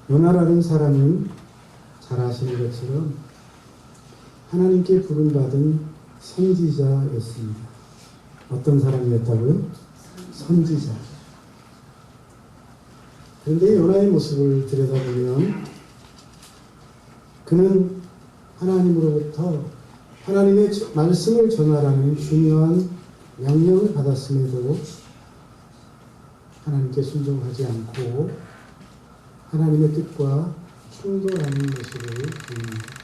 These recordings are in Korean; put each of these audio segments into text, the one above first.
요나라는 사람은 잘 아시는 것처럼 하나님께 부름받은 선지자였습니다. 어떤 사람이었다고요? 선지자. 그런데 요나의 모습을 들여다보면 그는 하나님으로부터 하나님의 말씀을 전하라는 중요한 명령을 받았음에도 하나님께 순종하지 않고 하나님의 뜻과 충돌하는 모습을 보입니다.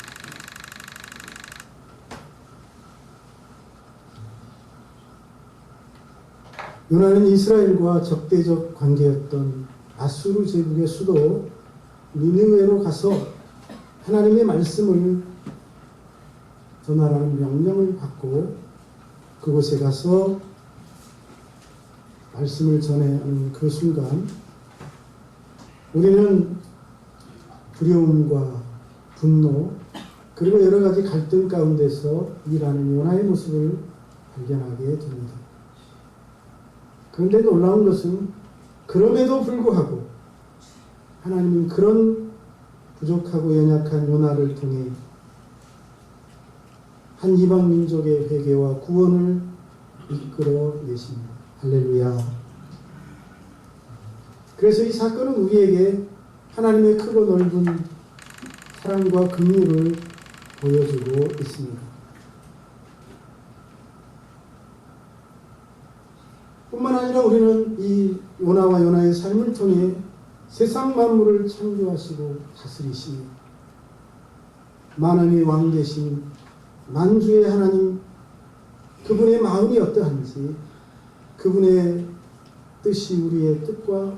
요나는 이스라엘과 적대적 관계였던 아수르 제국의 수도 니느웨로 가서 하나님의 말씀을 전하라는 명령을 받고 그곳에 가서 말씀을 전하는 그 순간 우리는 두려움과 분노 그리고 여러 가지 갈등 가운데서 일하는 요나의 모습을 발견하게 됩니다. 그런데 놀라운 것은 그럼에도 불구하고 하나님은 그런 부족하고 연약한 요나를 통해 한 이방 민족의 회개와 구원을 이끌어 내십니다. 할렐루야. 그래서 이 사건은 우리에게 하나님의 크고 넓은 사랑과 긍휼을 보여주고 있습니다. 뿐만 아니라 우리는 이 요나와 요나의 삶을 통해 세상 만물을 창조하시고 다스리시니 만왕의 왕 되신 만주의 하나님 그분의 마음이 어떠한지 그분의 뜻이 우리의 뜻과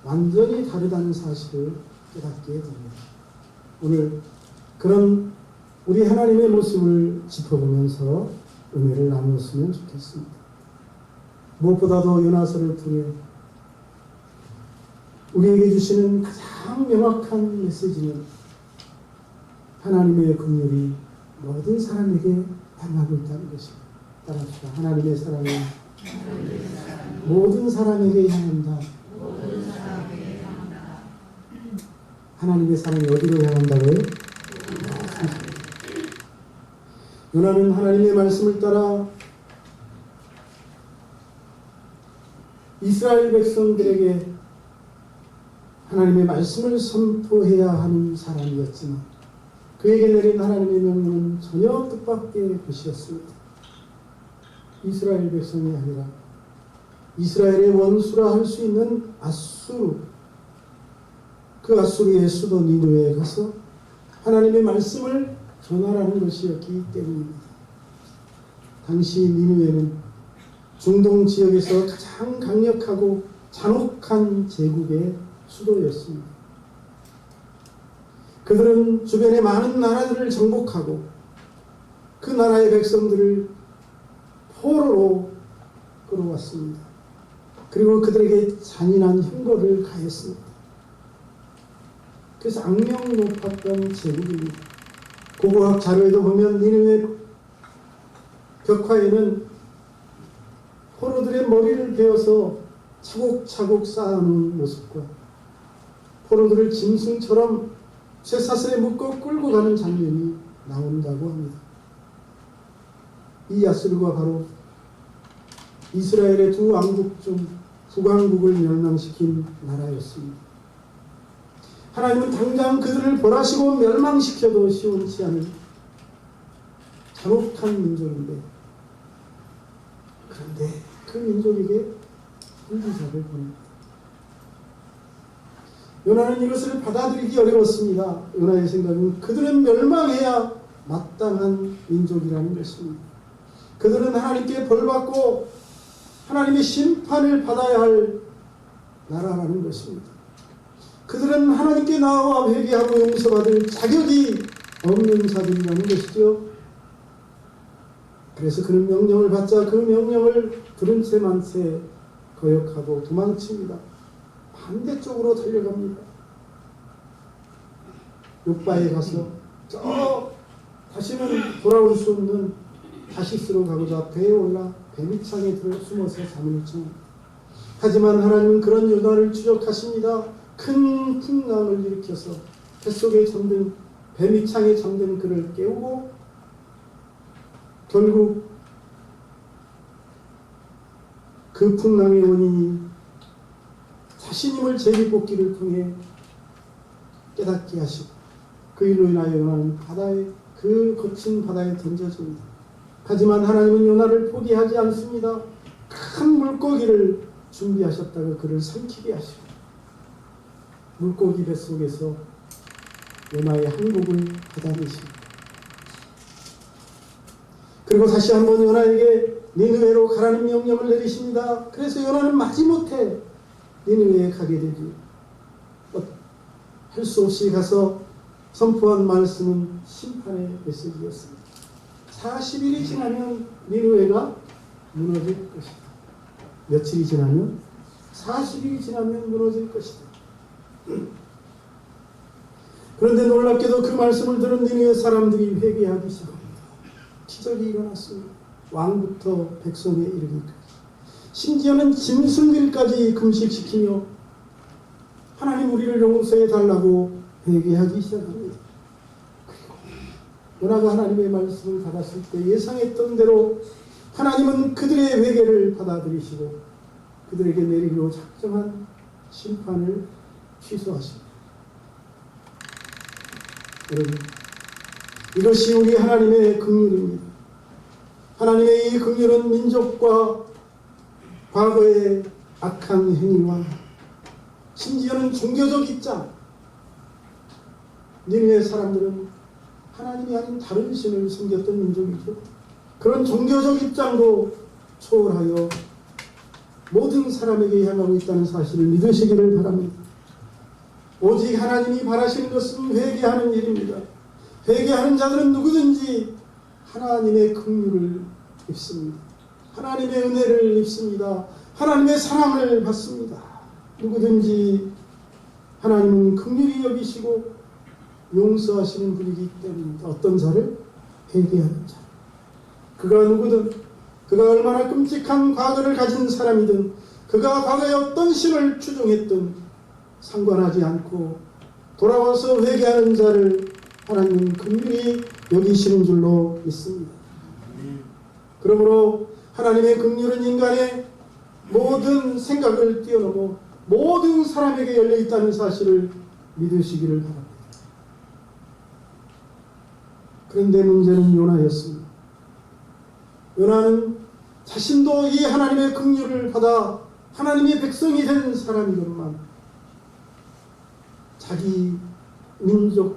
완전히 다르다는 사실을 깨닫게 됩니다. 오늘 그런 우리 하나님의 모습을 짚어보면서 은혜를 나누었으면 좋겠습니다. 무엇보다도 요나서를 통해 우리에게 주시는 가장 명확한 메시지는 하나님의 긍휼이 모든 사람에게 향하고 있다는 것입니다. 따라합시다. 하나님의 사랑은 모든 사람에게 향한다. 하나님의 사랑이 어디로 향한다고요? 요나는 하나님의 말씀을 따라 이스라엘 백성들에게 하나님의 말씀을 선포해야 하는 사람이었지만 그에게 내린 하나님의 명령은 전혀 뜻밖의 것이었습니다. 이스라엘 백성이 아니라 이스라엘의 원수라 할 수 있는 아수르, 그 아수르의 수도 니느웨에 가서 하나님의 말씀을 전하라는 것이었기 때문입니다. 당시 니느웨는 중동 지역에서 가장 강력하고 잔혹한 제국의 수도였습니다. 그들은 주변의 많은 나라들을 정복하고 그 나라의 백성들을 포로로 끌어왔습니다. 그리고 그들에게 잔인한 형벌을 가했습니다. 그래서 악명 높았던 제국입니다. 고고학 자료에도 보면 니느웨 벽화에는 포로들의 머리를 베어서 차곡차곡 쌓아놓은 모습과 포로들을 짐승처럼 쇠사슬에 묶어 끌고 가는 장면이 나온다고 합니다. 이 아수르가 바로 이스라엘의 두 왕국 중 북왕국을 멸망시킨 나라였습니다. 하나님은 당장 그들을 벌하시고 멸망시켜도 시원치 않은 잔혹한 민족인데 그런데 그 민족에게 선지자를 보냅니다. 요나는 이것을 받아들이기 어려웠습니다. 요나의 생각은 그들은 멸망해야 마땅한 민족이라는 것입니다. 그들은 하나님께 벌받고 하나님의 심판을 받아야 할 나라라는 것입니다. 그들은 하나님께 나아와 회개하고 용서받을 자격이 없는 자들이라는 것이죠. 그래서 그는 명령을 받자 그 명령을 들은 채 만세 거역하고 도망칩니다. 반대쪽으로 달려갑니다. 욥바에 가서 다시는 돌아올 수 없는 다시스로 가고자 배에 올라 배밑창에 숨어서 잠을 청합니다. 하지만 하나님은 그런 요나를 추적하십니다. 큰 풍랑을 일으켜서 뱃속에 잠든 뱀이창에 잠든 그를 깨우고 결국 그 풍랑의 원인이 자신임을 제비뽑기를 통해 깨닫게 하시고 그 일로 인하여 요나는 바다에 그 거친 바다에 던져집니다. 하지만 하나님은 요나를 포기하지 않습니다. 큰 물고기를 준비하셨다가 그를 삼키게 하시고 물고기 뱃속에서 요나의 항복을 받아내십니다. 그리고 다시 한번 요나에게 니느웨로 가라는 명령을 내리십니다. 그래서 요나는 마지못해 니느웨에 가게 되죠. 할 수 없이 가서 선포한 말씀은 심판의 메시지였습니다. 40일이 지나면 니느웨가 무너질 것이다. 며칠이 지나면? 40일이 지나면 무너질 것이다. 그런데 놀랍게도 그 말씀을 들은 니느웨 사람들이 회개하기 시작합니다. 기적이 일어났습니다. 왕부터 백성에 이르기까지. 심지어는 짐승들까지 금식시키며 하나님 우리를 용서해 달라고 회개하기 시작합니다. 요나가 하나님의 말씀을 받았을 때 예상했던 대로 하나님은 그들의 회개를 받아들이시고 그들에게 내리기로 작정한 심판을 취소하십니다. 여러분, 이것이 우리 하나님의 긍휼입니다. 하나님의 이 긍휼은 민족과 과거의 악한 행위와 심지어는 종교적 입장, 니느웨 사람들은 하나님이 아닌 다른 신을 섬겼던 민족이죠. 그런 종교적 입장도 초월하여 모든 사람에게 향하고 있다는 사실을 믿으시기를 바랍니다. 오직 하나님이 바라시는 것은 회개하는 일입니다. 회개하는 자들은 누구든지 하나님의 긍휼을 입습니다. 하나님의 은혜를 입습니다. 하나님의 사랑을 받습니다. 누구든지 하나님은 긍휼히 여기시고 용서하시는 분이기 때문입니다. 어떤 자를? 회개하는 자. 그가 누구든, 그가 얼마나 끔찍한 과거를 가진 사람이든, 그가 과거에 어떤 신을 추종했든 상관하지 않고 돌아와서 회개하는 자를 하나님 긍휼히 여기시는 줄로 믿습니다. 그러므로 하나님의 긍휼은 인간의 모든 생각을 뛰어넘어 모든 사람에게 열려있다는 사실을 믿으시기를 바랍니다. 그런데 문제는 요나였습니다. 요나는 자신도 이 하나님의 긍휼을 받아 하나님의 백성이 된 사람이건만 자기 민족의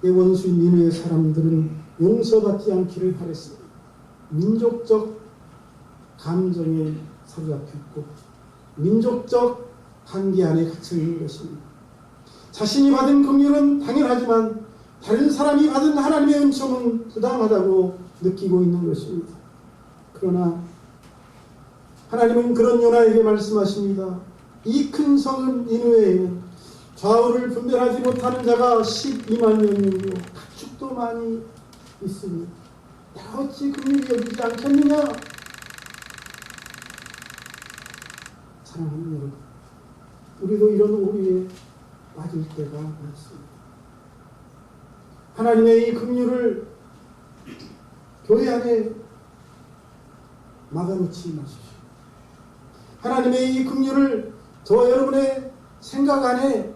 원수인 니느웨 사람들은 용서받지 않기를 바랬습니다. 민족적 감정에 사로잡혔고 민족적 관계 안에 갇혀 있는 것입니다. 자신이 받은 긍휼은 당연하지만 다른 사람이 받은 하나님의 은총은 부당하다고 느끼고 있는 것입니다. 그러나 하나님은 그런 요나에게 말씀하십니다. 이 큰 성은 니느웨에는 좌우를 분별하지 못하는 자가 12만 명이며 가축도 많이 있으니 내가 어찌 긍휼히 여기지 않겠느냐. 사랑하는 여러분, 우리도 이런 오류에 빠질 때가 많습니다. 하나님의 이 긍휼을 교회 안에 막아놓지 마십시오. 하나님의 이 긍휼을 저와 여러분의 생각 안에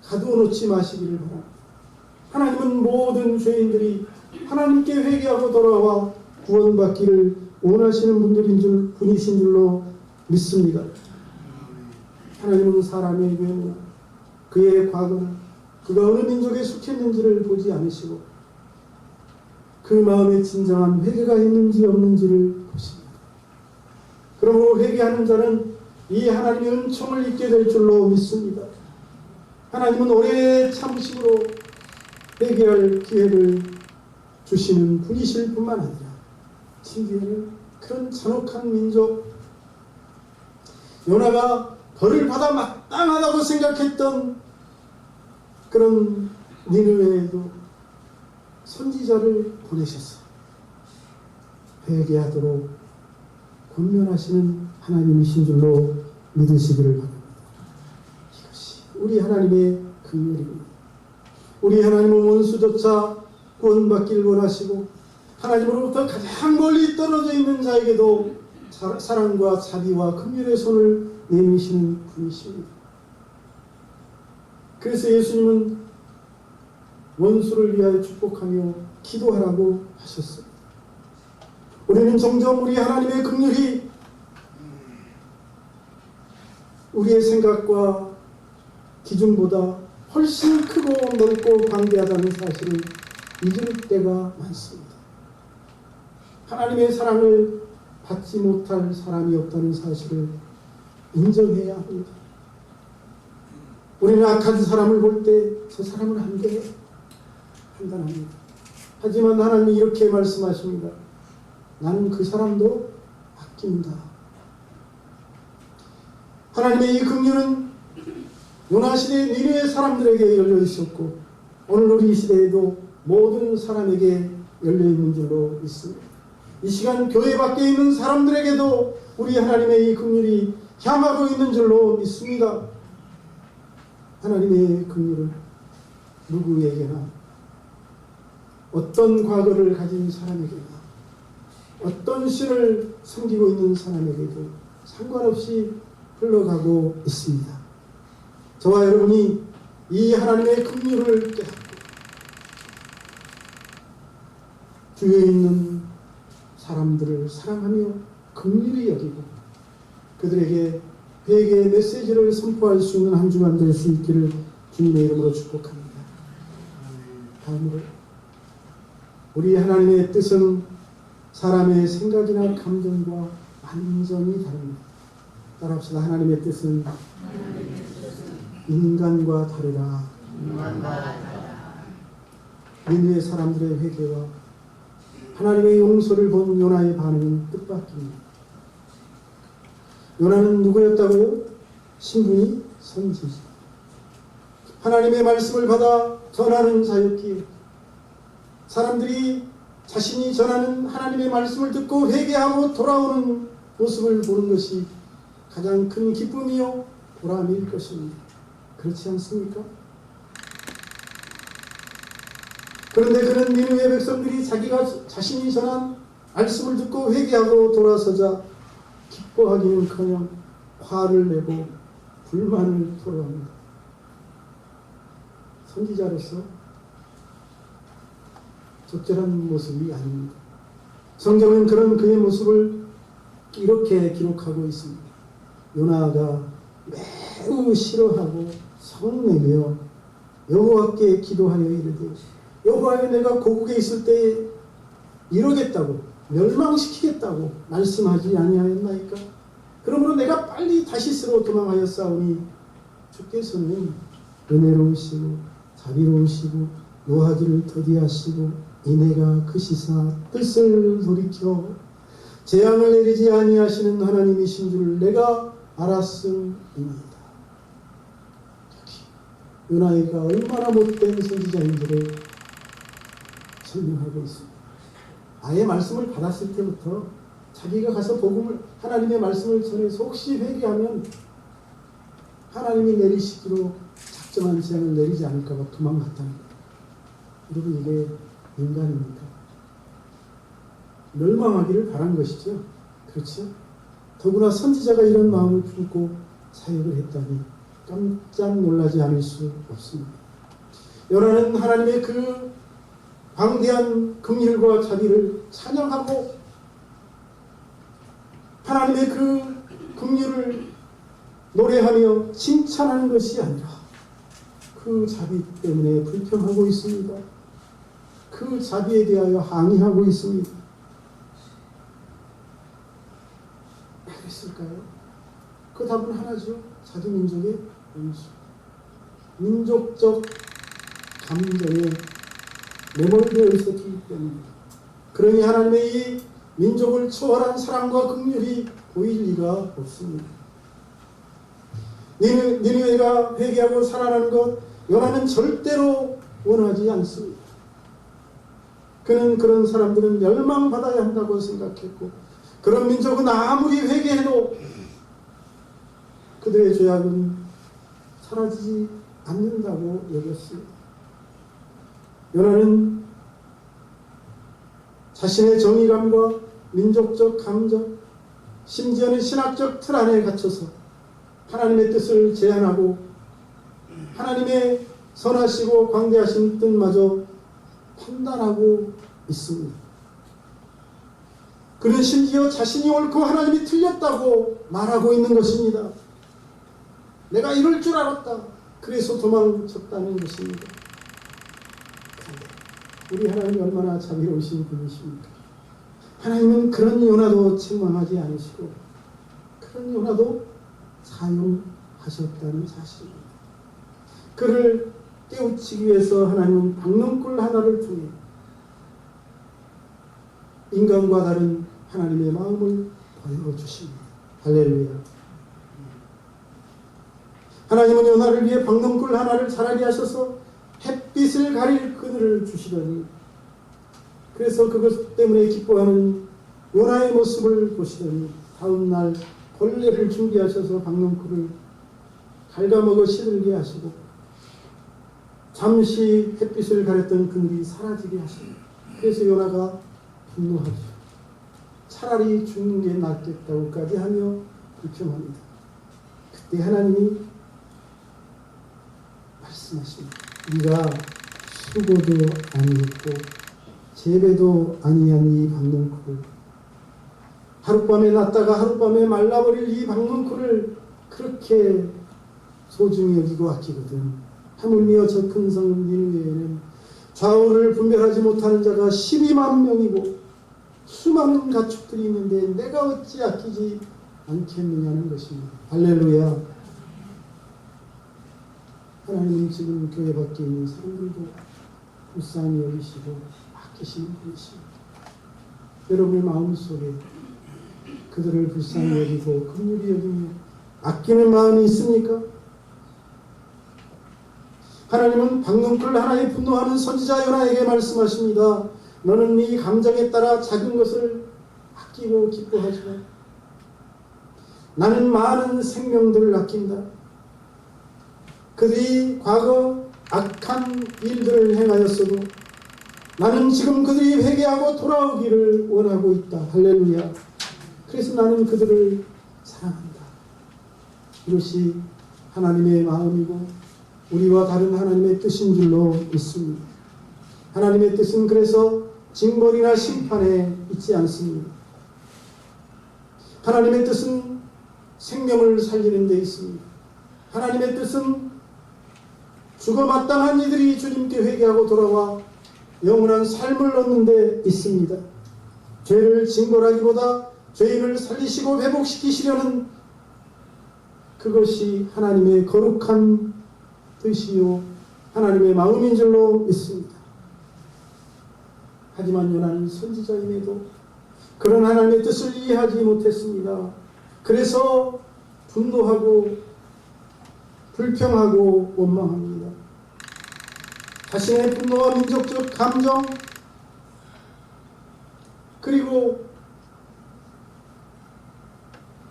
가두어놓지 마시기를 바랍니다. 하나님은 모든 죄인들이 하나님께 회개하고 돌아와 구원받기를 원하시는 분이신 줄로 믿습니다. 하나님은 사람의 외모나 그의 과거나 그가 어느 민족에 속했는지를 보지 않으시고 그 마음에 진정한 회개가 있는지 없는지를 보십니다. 그러므로 회개하는 자는 이 하나님의 은총을 입게 될 줄로 믿습니다. 하나님은 오래 참으심으로 회개할 기회를 주시는 분이실 뿐만 아니라 심지어는 그런 잔혹한 민족, 요나가 벌을 받아 마땅하다고 생각했던 그런 니느웨에도 선지자를 보내셨어요. 회개하도록 권면하시는 하나님이신 줄로 믿으시기를 바랍니다. 이것이 우리 하나님의 긍휼입니다. 우리 하나님은 원수조차 구원받기를 원하시고 하나님으로부터 가장 멀리 떨어져 있는 자에게도 사랑과 자비와 긍휼의 손을 내미시는 분이십니다. 그래서 예수님은 원수를 위하여 축복하며 기도하라고 하셨습니다. 우리는 점점 우리 하나님의 긍휼이 우리의 생각과 기준보다 훨씬 크고 넓고 광대하다는 사실을 잊을 때가 많습니다. 하나님의 사랑을 받지 못할 사람이 없다는 사실을 인정해야 합니다. 우리는 악한 사람을 볼 때 저 사람은 안 돼 판단합니다. 하지만 하나님이 이렇게 말씀하십니다. 나는 그 사람도 아낀다. 하나님의 이 긍휼은 요나 시대 니느웨 사람들에게 열려 있었고 오늘 우리 시대에도 모든 사람에게 열려 있는 줄로 믿습니다. 이 시간 교회 밖에 있는 사람들에게도 우리 하나님의 이 긍휼이 향하고 있는 줄로 믿습니다. 하나님의 긍휼은 누구에게나 어떤 과거를 가진 사람에게나 어떤 신을 섬기고 있는 사람에게도 상관없이 흘러가고 있습니다. 저와 여러분이 이 하나님의 긍휼을 깨닫고 주위에 있는 사람들을 사랑하며 긍휼히 여기고 그들에게 회개의 메시지를 선포할 수 있는 한 주간 될 수 있기를 주님의 이름으로 축복합니다. 다음으로 우리 하나님의 뜻은 사람의 생각이나 감정과 완전히 다릅니다. 따라합시다. 하나님의 뜻은 인간과 다르다. 니느웨 사람들의 회개와 하나님의 용서를 본 요나의 반응은 뜻밖입니다. 요나는 누구였다고요? 신분이 선지자. 하나님의 말씀을 받아 전하는 자였기에 사람들이 자신이 전하는 하나님의 말씀을 듣고 회개하고 돌아오는 모습을 보는 것이 가장 큰 기쁨이요 보람일 것입니다. 그렇지 않습니까? 그런데 그는 니느웨 백성들이 자기가 자신이 전한 말씀을 듣고 회개하고 돌아서자 기뻐하기는커녕 화를 내고 불만을 토로합니다. 선지자로서 적절한 모습이 아닙니다. 성경은 그런 그의 모습을 이렇게 기록하고 있습니다. 요나가 매우 싫어하고 성내며 여호와께 기도하여 이르되 여호와여 내가 고국에 있을 때 이러겠다고 멸망시키겠다고 말씀하지 아니하였나이까? 그러므로 내가 빨리 다시스로 도망하여 싸우니 주께서는 은혜로우시고 자비로우시고 노하기를 더디하시고 이내가 크시사 뜻을 돌이켜 재앙을 내리지 아니하시는 하나님이신 줄 내가 알았음이니이다. 요나이가 얼마나 못된 선지자인지를 설명하고 있습니다. 아예 말씀을 받았을 때부터 자기가 가서 복음을 하나님의 말씀을 전해서 혹시 회개하면 하나님이 내리시기로 작정한 재앙을 내리지 않을까 봐 도망갔다는 거예요. 여러분 이게 인간입니까? 멸망하기를 바란 것이죠. 그렇죠? 더구나 선지자가 이런 마음을 품고 사역을 했다니 깜짝 놀라지 않을 수 없습니다. 요나는 하나님의 그 광대한 긍휼과 자비를 찬양하고 하나님의 그 긍휼을 노래하며 칭찬하는 것이 아니라 그 자비 때문에 불평하고 있습니다. 그 자비에 대하여 항의하고 있습니다. 왜 그랬을까요? 그 답은 하나죠. 자기 민족의 원수. 민족적 감정에 매몰되어 있었기 때문입니다. 그러니 하나님의 이 민족을 초월한 사랑과 긍휼이 보일 리가 없습니다. 니느웨가 회개하고 살아나는 것 요나는 절대로 원하지 않습니다. 그는 그런 사람들은 멸망받아야 한다고 생각했고 그런 민족은 아무리 회개해도 그들의 죄악은 사라지지 않는다고 여겼습니다. 요나는 자신의 정의감과 민족적 감정, 심지어는 신학적 틀 안에 갇혀서 하나님의 뜻을 제안하고 하나님의 선하시고 광대하신 뜻마저 판단하고 있습니다. 그는 심지어 자신이 옳고 하나님이 틀렸다고 말하고 있는 것입니다. 내가 이럴 줄 알았다. 그래서 도망쳤다는 것입니다. 우리 하나님이 얼마나 자비로우신 분이십니까? 하나님은 그런 요나도 책망하지 않으시고 그런 요나도 사용하셨다는 사실입니다. 그를 깨우치기 위해서 하나님은 박농굴 하나를 통해 인간과 다른 하나님의 마음을 보여주십니다. 할렐루야. 하나님은 요나를 위해 박농굴 하나를 자라게 하셔서 햇빛을 가릴 그늘을 주시더니 그래서 그것 때문에 기뻐하는 요나의 모습을 보시더니 다음 날 벌레를 준비하셔서 박농굴을 갉아먹어 시들게 하시고 잠시 햇빛을 가렸던 그늘이 사라지게 하십니다. 그래서 요나가 분노하죠. 차라리 죽는 게 낫겠다고까지 하며 불평합니다. 그때 하나님이 말씀하십니다. 네가 수고도 아니했고 재배도 아니한 이 박농쿨을 하룻밤에 났다가 하룻밤에 말라버릴 이 박농쿨을 그렇게 소중히 여기고 아끼거든. 하물며 저 큰 성 니느웨에는 좌우를 분별하지 못하는 자가 12만 명이고 수많은 가축들이 있는데 내가 어찌 아끼지 않겠느냐는 것입니다. 할렐루야. 하나님은 지금 교회 밖에 있는 사람들도 불쌍히 여기시고 아끼시는 분이십니다. 여러분의 마음속에 그들을 불쌍히 여기고 긍휼히 여기며 아끼는 마음이 있습니까? 하나님은 박농쿨 하나에 분노하는 선지자 요나에게 말씀하십니다. 너는 네 감정에 따라 작은 것을 아끼고 기뻐하지만 나는 많은 생명들을 아낀다. 그들이 과거 악한 일들을 행하였어도 나는 지금 그들이 회개하고 돌아오기를 원하고 있다. 할렐루야. 그래서 나는 그들을 사랑한다. 이것이 하나님의 마음이고 우리와 다른 하나님의 뜻인 줄로 믿습니다. 하나님의 뜻은 그래서 징벌이나 심판에 있지 않습니다. 하나님의 뜻은 생명을 살리는 데 있습니다. 하나님의 뜻은 죽어 마땅한 이들이 주님께 회개하고 돌아와 영원한 삶을 얻는 데 있습니다. 죄를 징벌하기보다 죄인을 살리시고 회복시키시려는 그것이 하나님의 거룩한 뜻이요 하나님의 마음인 줄로 믿습니다. 하지만 요나는 선지자임에도 그런 하나님의 뜻을 이해하지 못했습니다. 그래서 분노하고 불평하고 원망합니다. 자신의 분노와 민족적 감정 그리고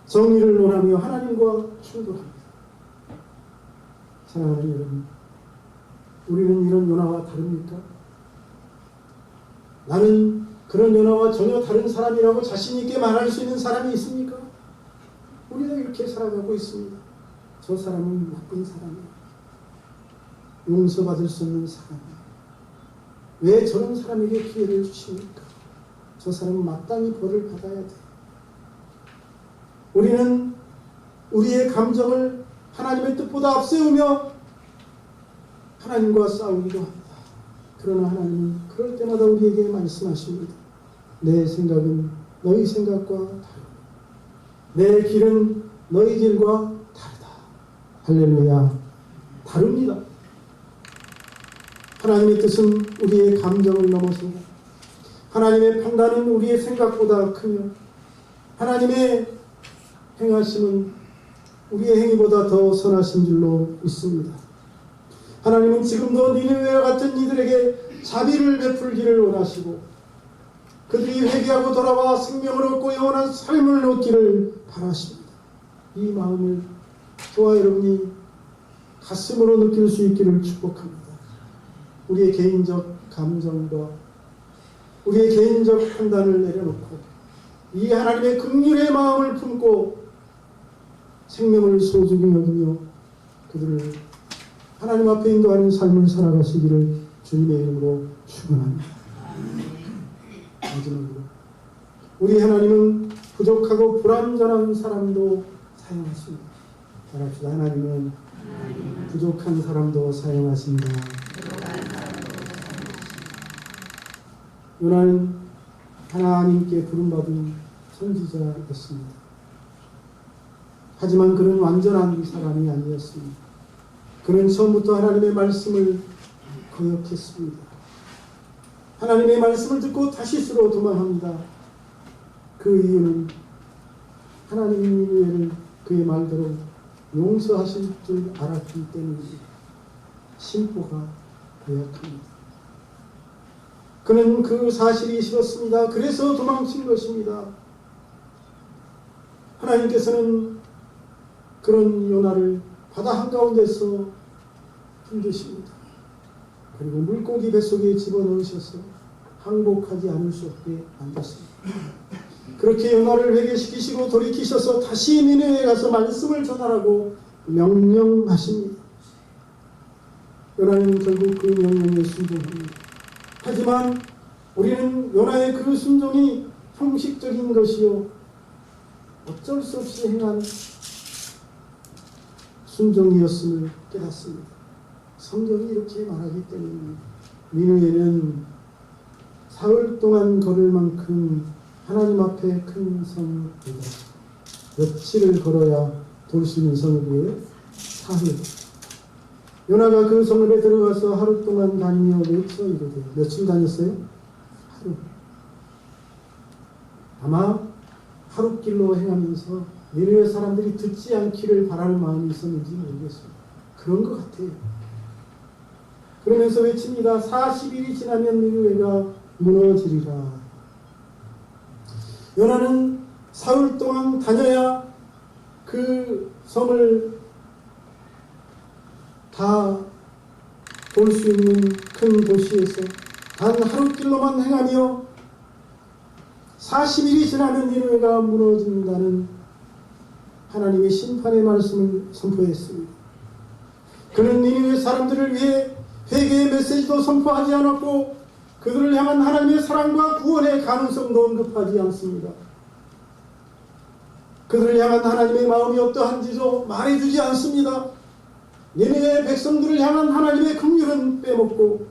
정의를 논하며 하나님과 충돌합니다. 사랑하는 여러분, 우리는 이런 요나와 다릅니까? 나는 그런 요나와 전혀 다른 사람이라고 자신 있게 말할 수 있는 사람이 있습니까? 우리도 이렇게 살아가고 있습니다. 저 사람은 나쁜 사람이야. 용서받을 수 없는 사람이야. 왜 저런 사람에게 기회를 주십니까? 저 사람은 마땅히 벌을 받아야 돼. 우리는 우리의 감정을 하나님의 뜻보다 앞세우며 하나님과 싸우기도 합니다. 그러나 하나님은 그럴 때마다 우리에게 말씀하십니다. 내 생각은 너희 생각과 다르다. 내 길은 너희 길과 다르다. 할렐루야. 다릅니다. 하나님의 뜻은 우리의 감정을 넘어서고 하나님의 판단은 우리의 생각보다 크며 하나님의 행하심은 우리의 행위보다 더 선하신 줄로 믿습니다. 하나님은 지금도 니느웨와 같은 이들에게 자비를 베풀기를 원하시고 그들이 회개하고 돌아와 생명을 얻고 영원한 삶을 얻기를 바라십니다. 이 마음을 저와 여러분이 가슴으로 느낄 수 있기를 축복합니다. 우리의 개인적 감정과 우리의 개인적 판단을 내려놓고 이 하나님의 긍휼의 마음을 품고 생명을 소중히 여기며 그들을 하나님 앞에 인도하는 삶을 살아가시기를 주님의 이름으로 축원합니다. 마지막으로 우리 하나님은 부족하고 불완전한 사람도 사용하십니다. 따라합시다. 하나님은 부족한 사람도 사용하신다. 요나는 하나님께 부름받은 선지자였습니다. 하지만 그는 완전한 사람이 아니었습니다. 그는 처음부터 하나님의 말씀을 거역했습니다. 하나님의 말씀을 듣고 다시스로 도망합니다. 그 이유는 하나님의 그의 말대로 용서하실 줄 알았기 때문입니다. 심보가 고약합니다. 그는 그 사실이 싫었습니다. 그래서 도망친 것입니다. 하나님께서는 그런 요나를 바다 한가운데서 힘드십니다. 그리고 물고기 뱃속에 집어넣으셔서 항복하지 않을 수 없게 만드셨습니다. 그렇게 요나를 회개시키시고 돌이키셔서 다시 니느웨에 가서 말씀을 전하라고 명령하십니다. 요나는 결국 그 명령에 순종합니다. 하지만 우리는 요나의 그 순종이 형식적인 것이요 어쩔 수 없이 행한 순종이었음을 깨닫습니다. 성경이 이렇게 말하기 때문입니다. 니느웨는 사흘 동안 걸을 만큼 하나님 앞에 큰 성이다. 며칠을 걸어야 돌 수 있는 성이고요. 사흘. 요나가 그 성읍에 들어가서 하루 동안 다니며 외쳐 이르되 며칠 다녔어요? 하루. 아마 하루길로 행하면서 니느웨 사람들이 듣지 않기를 바라는 마음이 있었는지 모르겠어요. 그런 것 같아요. 그러면서 외칩니다. 40일이 지나면 니느웨가 무너지리라. 요나는 사흘 동안 다녀야 그 성을 다 볼 수 있는 큰 도시에서 단 하루 길로만 행하며 40일이 지나면 니느웨가 무너진다는 하나님의 심판의 말씀을 선포했습니다. 그는 니느웨 사람들을 위해 회개의 메시지도 선포하지 않았고 그들을 향한 하나님의 사랑과 구원의 가능성도 언급하지 않습니다. 그들을 향한 하나님의 마음이 어떠한지도 말해주지 않습니다. 니느웨 백성들을 향한 하나님의 긍휼은 빼먹고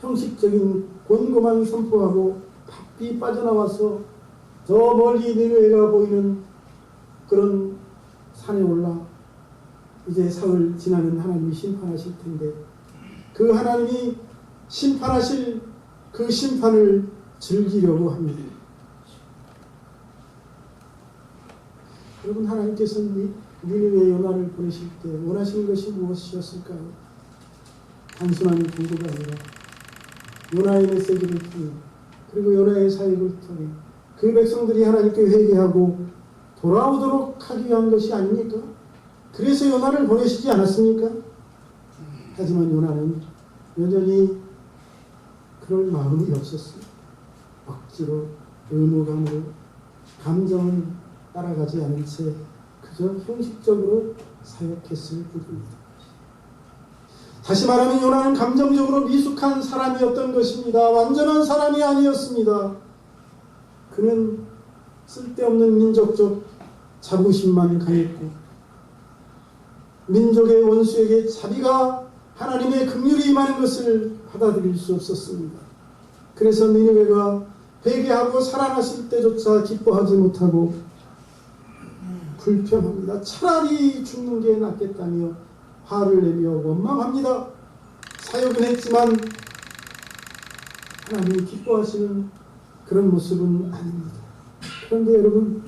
형식적인 권고만 선포하고 바삐 빠져나와서 저 멀리 니느웨가 보이는 그런 산에 올라 이제 사흘 지나면 하나님이 심판하실 텐데 그 하나님이 심판하실 그 심판을 즐기려고 합니다. 여러분, 하나님께서는 니느웨 요나를 보내실 때 원하시는 것이 무엇이었을까요? 단순한 공부가 아니라 요나의 메시지를 통해 그리고 요나의 사역을 통해 그 백성들이 하나님께 회개하고 돌아오도록 하기 위한 것이 아닙니까? 그래서 요나를 보내시지 않았습니까? 하지만 요나는 여전히 그럴 마음이 없었습니다. 억지로 의무감으로 감정은 따라가지 않은 채 그저 형식적으로 사역했을 뿐입니다. 다시 말하면 요나는 감정적으로 미숙한 사람이었던 것입니다. 완전한 사람이 아니었습니다. 그는 쓸데없는 민족적 자부심만 강했고 민족의 원수에게 자비가 하나님의 긍휼이 임하는 것을 받아들일 수 없었습니다. 그래서 니느웨가 회개하고 살아났을 때조차 기뻐하지 못하고 불평합니다. 차라리 죽는 게 낫겠다며 화를 내며 원망합니다. 사역은 했지만 하나님이 기뻐하시는 그런 모습은 아닙니다. 그런데 여러분,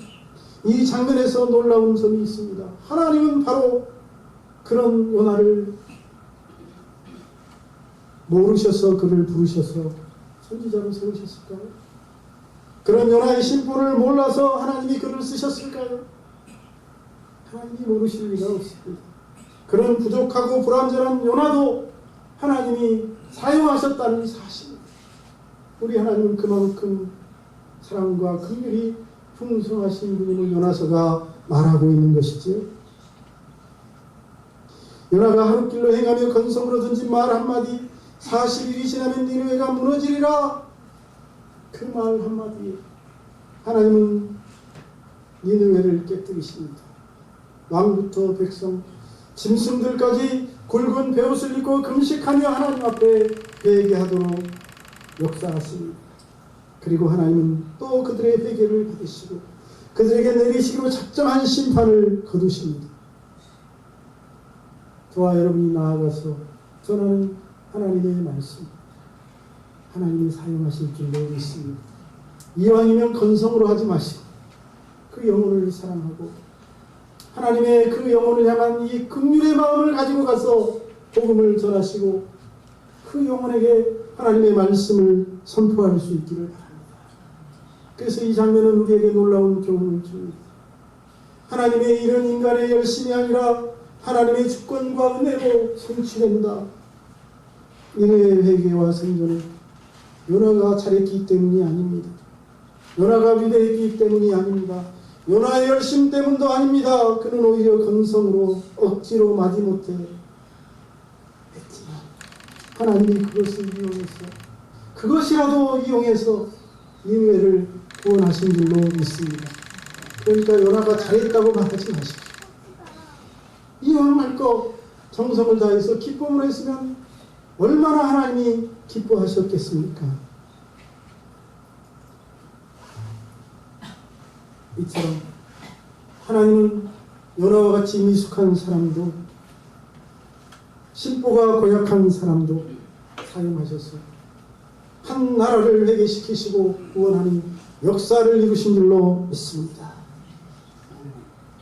이 장면에서 놀라운 점이 있습니다. 하나님은 바로 그런 요나를 모르셔서 그를 부르셔서 선지자로 세우셨을까요? 그런 요나의 심보를 몰라서 하나님이 그를 쓰셨을까요? 하나님이 모르실 리가 없습니다. 그런 부족하고 불완전한 요나도 하나님이 사용하셨다는 사실. 우리 하나님은 그만큼 사랑과 긍휼이 풍성하신 분임을 요나서가 말하고 있는 것이지요. 요나가 하룻길로 행하며 건성으로 던진 말 한마디, 40일이 지나면 니느웨가 무너지리라. 그 말 한마디에 하나님은 니느웨를 깨뜨리십니다. 왕부터 백성, 짐승들까지 굵은 베옷을 입고 금식하며 하나님 앞에 회개하도록 역사하십니다. 그리고 하나님은 또 그들의 회개를 받으시고 그들에게 내리시기로 작정한 심판을 거두십니다. 저와 여러분이 나아가서 전하는 하나님의 말씀, 하나님이 사용하실 줄로 믿습니다. 이왕이면 건성으로 하지 마시고 그 영혼을 사랑하고 하나님의 그 영혼을 향한 이 긍휼의 마음을 가지고 가서 복음을 전하시고 그 영혼에게 하나님의 말씀을 선포할 수 있기를 바랍니다. 그래서 이 장면은 우리에게 놀라운 교훈을 줍니다. 하나님의 일은 인간의 열심이 아니라 하나님의 주권과 은혜로 성취된다. 니느웨의 회개와 생존은 요나가 잘했기 때문이 아닙니다. 요나가 위대했기 때문이 아닙니다. 요나의 열심 때문도 아닙니다. 그는 오히려 건성으로 억지로 마지못해 했지만 하나님이 그것을 이용해서 그것이라도 이용해서 니느웨를 구원하신 줄로 믿습니다. 그러니까 요나가 잘했다고 말하지 마십시오. 이왕 할 거 정성을 다해서 기쁨을 했으면 얼마나 하나님이 기뻐하셨겠습니까? 이처럼 하나님은 요나와 같이 미숙한 사람도 심보가 고약한 사람도 사용하셔서 한 나라를 회개시키시고 구원하는 역사를 이루신 줄로 믿습니다.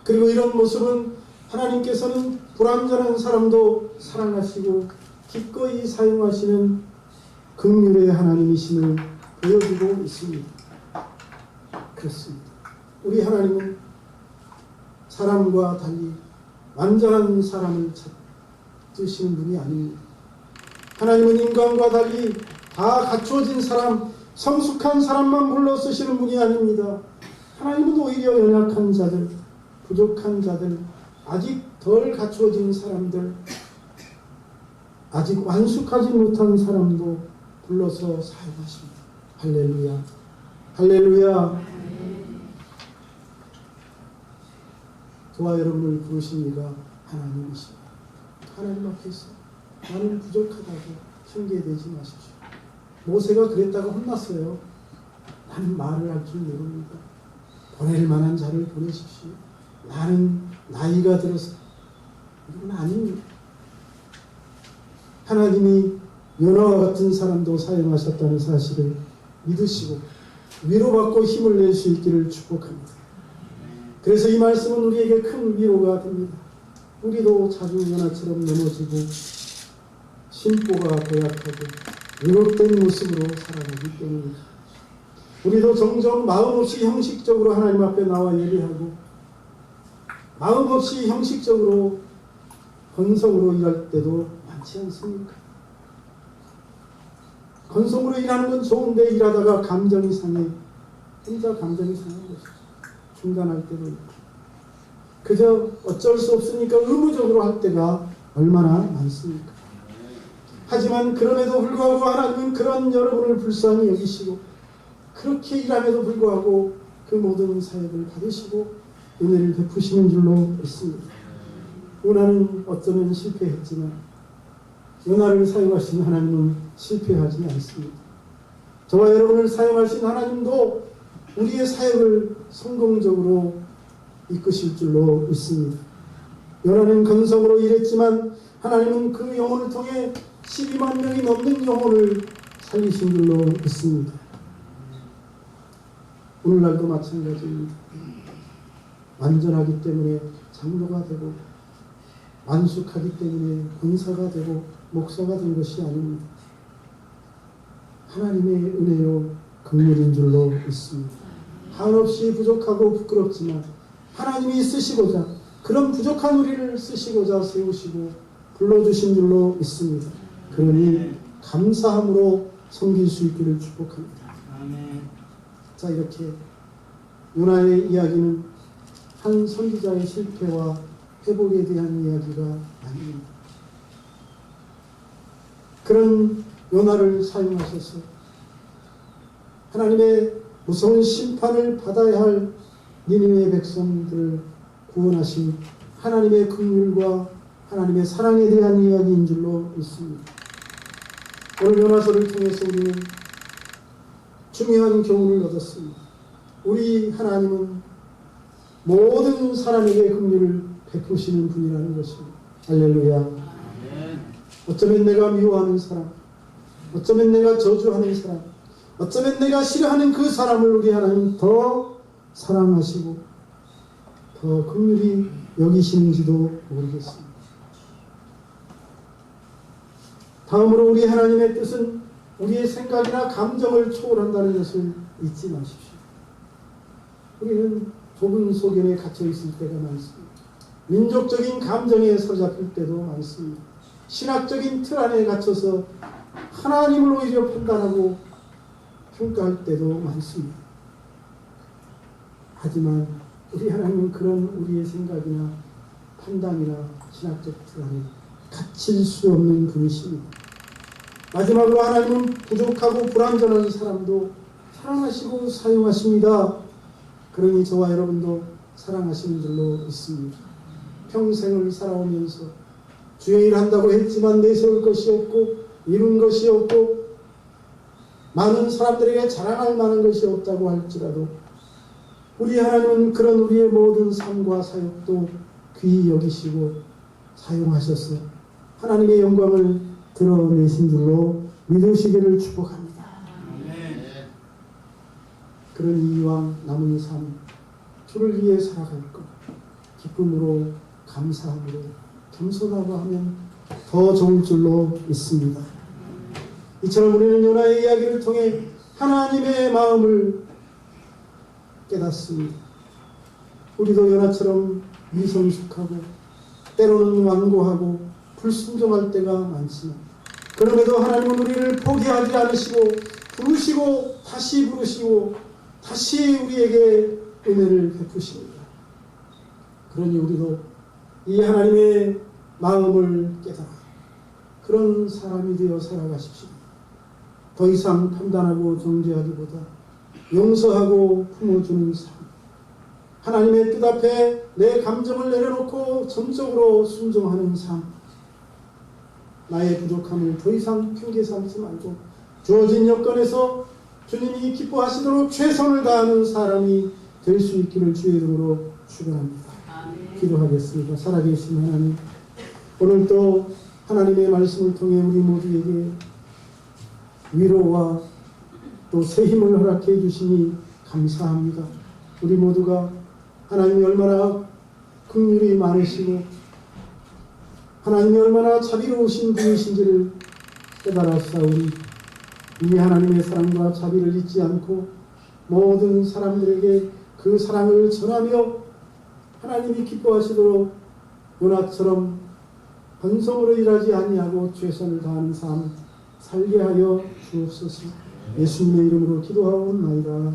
그리고 이런 모습은 하나님께서는 불완전한 사람도 사랑하시고 기꺼이 사용하시는 긍휼의 하나님이심을 보여주고 있습니다. 그렇습니다. 우리 하나님은 사람과 달리 완전한 사람을 찾으시는 분이 아닙니다. 하나님은 인간과 달리 다 갖추어진 사람, 성숙한 사람만 불러 쓰시는 분이 아닙니다. 하나님은 오히려 연약한 자들, 부족한 자들, 아직 덜 갖추어진 사람들, 아직 완숙하지 못한 사람도 불러서 사용하십니다. 할렐루야, 할렐루야. 저와 여러분을 부르신 이가 하나님이십니다. 하나님 앞에서 나는 부족하다고 핑계대지 마십시오. 모세가 그랬다가 혼났어요. 나는 말을 할 줄 모릅니다. 보낼 만한 자를 보내십시오. 나는 나이가 들어서. 이건 아닙니다. 하나님이 요나와 같은 사람도 사용하셨다는 사실을 믿으시고 위로받고 힘을 낼 수 있기를 축복합니다. 그래서 이 말씀은 우리에게 큰 위로가 됩니다. 우리도 자주 요나처럼 넘어지고 심보가 고약하고 위롭된 모습으로 살아가기 때문입니다. 우리도 종종 마음 없이 형식적으로 하나님 앞에 나와 예배하고 마음 없이 형식적으로 건성으로 일할 때도 많지 않습니까? 건성으로 일하는 건 좋은데 일하다가 감정이 상해 혼자 감정이 상한 것이죠. 중단할 때도 있고 그저 어쩔 수 없으니까 의무적으로 할 때가 얼마나 많습니까? 하지만 그럼에도 불구하고 하나님은 그런 여러분을 불쌍히 여기시고 그렇게 일함에도 불구하고 그 모든 사역을 받으시고 은혜를 베푸시는 줄로 믿습니다. 요나는 어쩌면 실패했지만 요나를 사용하신 하나님은 실패하지 않습니다. 저와 여러분을 사용하신 하나님도 우리의 사역을 성공적으로 이끄실 줄로 믿습니다. 요나는 건성으로 일했지만 하나님은 그 영혼을 통해 12만 명이 넘는 영혼을 살리신 줄로 믿습니다. 오늘날도 마찬가지입니다. 완전하기 때문에 장로가 되고 완숙하기 때문에 권사가 되고 목사가 된 것이 아닙니다. 하나님의 은혜요 긍휼인 줄로 믿습니다. 한없이 부족하고 부끄럽지만 하나님이 쓰시고자 그런 부족한 우리를 쓰시고자 세우시고 불러주신 줄로 믿습니다. 그러니 감사함으로 섬길 수 있기를 축복합니다. 자, 이렇게 요나의 이야기는 한 선지자의 실패와 회복에 대한 이야기가 아닙니다. 그런 요나를 사용하셔서 하나님의 무서운 심판을 받아야 할 니느웨 백성들을 구원하신 하나님의 긍휼과 하나님의 사랑에 대한 이야기인 줄로 믿습니다. 오늘 요나서를 통해서 우리는 중요한 교훈을 얻었습니다. 우리 하나님은 모든 사람에게 긍휼을 베푸시는 분이라는 것입니다. 할렐루야. 어쩌면 내가 미워하는 사람, 어쩌면 내가 저주하는 사람, 어쩌면 내가 싫어하는 그 사람을 우리 하나님 더 사랑하시고 더 긍휼히 여기시는지도 모르겠습니다. 다음으로 우리 하나님의 뜻은 우리의 생각이나 감정을 초월한다는 것을 잊지 마십시오. 우리는 좁은 소견에 갇혀 있을 때가 많습니다. 민족적인 감정에 사로잡힐 때도 많습니다. 신학적인 틀 안에 갇혀서 하나님을 오히려 판단하고 평가할 때도 많습니다. 하지만 우리 하나님은 그런 우리의 생각이나 판단이나 신학적 틀 안에 갇힐 수 없는 분이십니다. 마지막으로 하나님은 부족하고 불완전한 사람도 사랑하시고 사용하십니다. 그러니 저와 여러분도 사랑하시는 줄로 믿습니다. 평생을 살아오면서 주의 일 한다고 했지만 내세울 것이 없고 이룬 것이 없고 많은 사람들에게 자랑할 만한 것이 없다고 할지라도 우리 하나님은 그런 우리의 모든 삶과 사역도 귀히 여기시고 사용하셔서 하나님의 영광을 드러내신 줄로 믿으시기를 축복합니다. 그런 이왕 남은 삶 주를 위해 살아갈 것 기쁨으로 감사함으로 겸손하고 하면 더 좋을 줄로 믿습니다. 이처럼 우리는 요나의 이야기를 통해 하나님의 마음을 깨닫습니다. 우리도 요나처럼 미성숙하고 때로는 완고하고 불순종할 때가 많지만 그럼에도 하나님은 우리를 포기하지 않으시고 부르시고 다시 부르시고 다시 우리에게 은혜를 베푸십니다. 그러니 우리도 이 하나님의 마음을 깨달아 그런 사람이 되어 살아가십시오. 더 이상 판단하고 정죄하기보다 용서하고 품어주는 삶, 하나님의 뜻 앞에 내 감정을 내려놓고 전적으로 순종하는 삶, 나의 부족함을 더 이상 핑계 삼지 말고 주어진 여건에서 주님이 기뻐하시도록 최선을 다하는 사람이 될 수 있기를 주의 이름으로 축원합니다. 기도하겠습니다. 살아계신 하나님, 오늘 또 하나님의 말씀을 통해 우리 모두에게 위로와 또 새 힘을 허락해 주시니 감사합니다. 우리 모두가 하나님이 얼마나 긍휼이 많으시고 하나님이 얼마나 자비로우신 분이신지를 깨달았사오니 이 하나님의 사랑과 자비를 잊지 않고 모든 사람들에게 그 사랑을 전하며 하나님이 기뻐하시도록 요나처럼 번성으로 일하지 아니하고 최선을 다하는 삶 살게 하여 주옵소서. 예수님의 이름으로 기도하옵나이다.